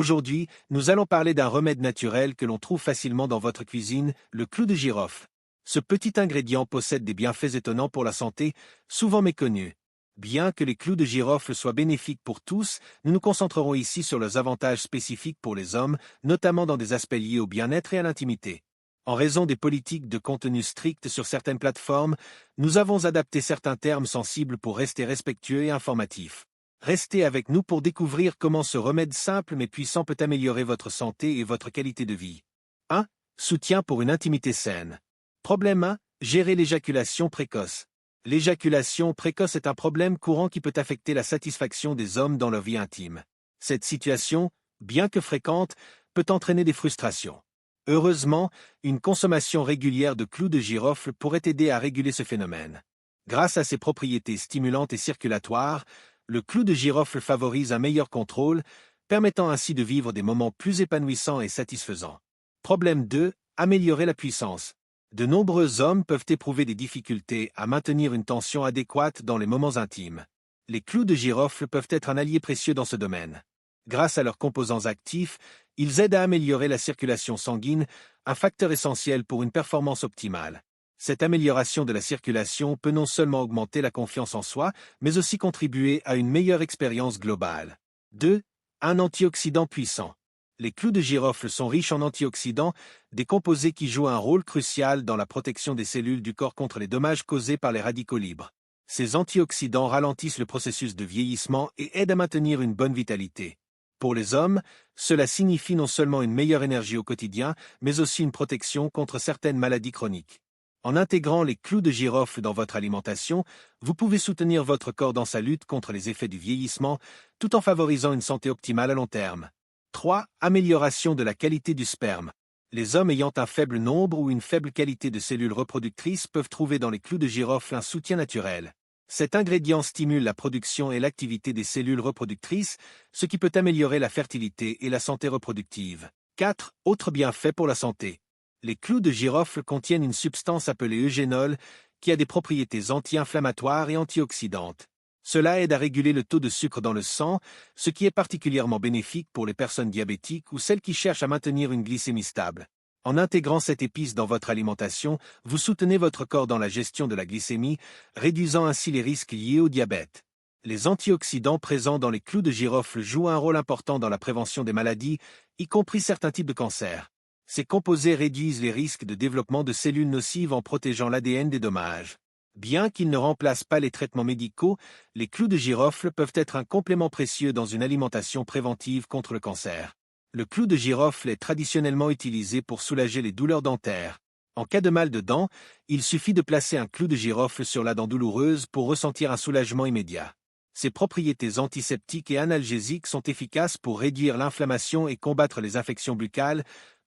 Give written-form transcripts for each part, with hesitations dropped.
Aujourd'hui, nous allons parler d'un remède naturel que l'on trouve facilement dans votre cuisine, le clou de girofle. Ce petit ingrédient possède des bienfaits étonnants pour la santé, souvent méconnus. Bien que les clous de girofle soient bénéfiques pour tous, nous nous concentrerons ici sur leurs avantages spécifiques pour les hommes, notamment dans des aspects liés au bien-être et à l'intimité. En raison des politiques de contenu strictes sur certaines plateformes, nous avons adapté certains termes sensibles pour rester respectueux et informatifs. Restez avec nous pour découvrir comment ce remède simple mais puissant peut améliorer votre santé et votre qualité de vie. 1. Soutien pour une intimité saine. Problème 1. Gérer l'éjaculation précoce. L'éjaculation précoce est un problème courant qui peut affecter la satisfaction des hommes dans leur vie intime. Cette situation, bien que fréquente, peut entraîner des frustrations. Heureusement, une consommation régulière de clous de girofle pourrait aider à réguler ce phénomène. Grâce à ses propriétés stimulantes et circulatoires, le clou de girofle favorise un meilleur contrôle, permettant ainsi de vivre des moments plus épanouissants et satisfaisants. Problème 2. Améliorer la puissance. De nombreux hommes peuvent éprouver des difficultés à maintenir une tension adéquate dans les moments intimes. Les clous de girofle peuvent être un allié précieux dans ce domaine. Grâce à leurs composants actifs, ils aident à améliorer la circulation sanguine, un facteur essentiel pour une performance optimale. Cette amélioration de la circulation peut non seulement augmenter la confiance en soi, mais aussi contribuer à une meilleure expérience globale. 2. Un antioxydant puissant. Les clous de girofle sont riches en antioxydants, des composés qui jouent un rôle crucial dans la protection des cellules du corps contre les dommages causés par les radicaux libres. Ces antioxydants ralentissent le processus de vieillissement et aident à maintenir une bonne vitalité. Pour les hommes, cela signifie non seulement une meilleure énergie au quotidien, mais aussi une protection contre certaines maladies chroniques. En intégrant les clous de girofle dans votre alimentation, vous pouvez soutenir votre corps dans sa lutte contre les effets du vieillissement, tout en favorisant une santé optimale à long terme. 3. Amélioration de la qualité du sperme. Les hommes ayant un faible nombre ou une faible qualité de cellules reproductrices peuvent trouver dans les clous de girofle un soutien naturel. Cet ingrédient stimule la production et l'activité des cellules reproductrices, ce qui peut améliorer la fertilité et la santé reproductive. 4. Autres bienfaits pour la santé. Les clous de girofle contiennent une substance appelée eugénol qui a des propriétés anti-inflammatoires et antioxydantes. Cela aide à réguler le taux de sucre dans le sang, ce qui est particulièrement bénéfique pour les personnes diabétiques ou celles qui cherchent à maintenir une glycémie stable. En intégrant cette épice dans votre alimentation, vous soutenez votre corps dans la gestion de la glycémie, réduisant ainsi les risques liés au diabète. Les antioxydants présents dans les clous de girofle jouent un rôle important dans la prévention des maladies, y compris certains types de cancers. Ces composés réduisent les risques de développement de cellules nocives en protégeant l'ADN des dommages. Bien qu'ils ne remplacent pas les traitements médicaux, les clous de girofle peuvent être un complément précieux dans une alimentation préventive contre le cancer. Le clou de girofle est traditionnellement utilisé pour soulager les douleurs dentaires. En cas de mal de dents, il suffit de placer un clou de girofle sur la dent douloureuse pour ressentir un soulagement immédiat. Ses propriétés antiseptiques et analgésiques sont efficaces pour réduire l'inflammation et combattre les infections buccales,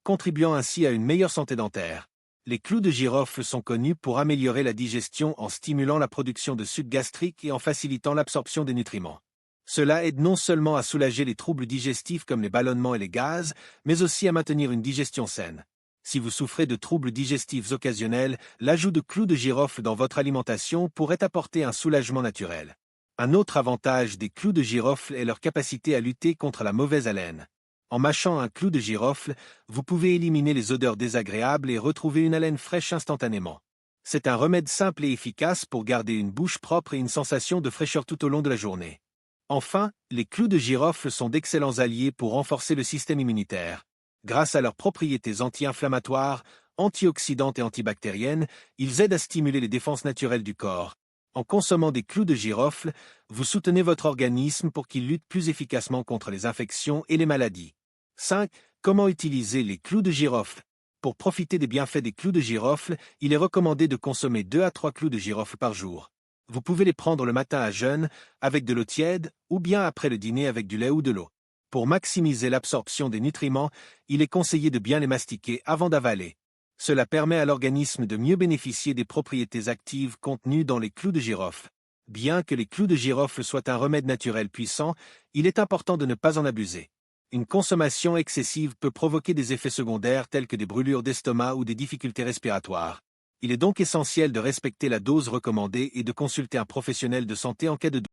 contribuant ainsi à une meilleure santé dentaire. Les clous de girofle sont connus pour améliorer la digestion en stimulant la production de suc gastrique et en facilitant l'absorption des nutriments. Cela aide non seulement à soulager les troubles digestifs comme les ballonnements et les gaz, mais aussi à maintenir une digestion saine. Si vous souffrez de troubles digestifs occasionnels, l'ajout de clous de girofle dans votre alimentation pourrait apporter un soulagement naturel. Un autre avantage des clous de girofle est leur capacité à lutter contre la mauvaise haleine. En mâchant un clou de girofle, vous pouvez éliminer les odeurs désagréables et retrouver une haleine fraîche instantanément. C'est un remède simple et efficace pour garder une bouche propre et une sensation de fraîcheur tout au long de la journée. Enfin, les clous de girofle sont d'excellents alliés pour renforcer le système immunitaire. Grâce à leurs propriétés anti-inflammatoires, antioxydantes et antibactériennes, ils aident à stimuler les défenses naturelles du corps. En consommant des clous de girofle, vous soutenez votre organisme pour qu'il lutte plus efficacement contre les infections et les maladies. 5. Comment utiliser les clous de girofle? Pour profiter des bienfaits des clous de girofle, il est recommandé de consommer 2 à 3 clous de girofle par jour. Vous pouvez les prendre le matin à jeun, avec de l'eau tiède, ou bien après le dîner avec du lait ou de l'eau. Pour maximiser l'absorption des nutriments, il est conseillé de bien les mastiquer avant d'avaler. Cela permet à l'organisme de mieux bénéficier des propriétés actives contenues dans les clous de girofle. Bien que les clous de girofle soient un remède naturel puissant, il est important de ne pas en abuser. Une consommation excessive peut provoquer des effets secondaires tels que des brûlures d'estomac ou des difficultés respiratoires. Il est donc essentiel de respecter la dose recommandée et de consulter un professionnel de santé en cas de doute.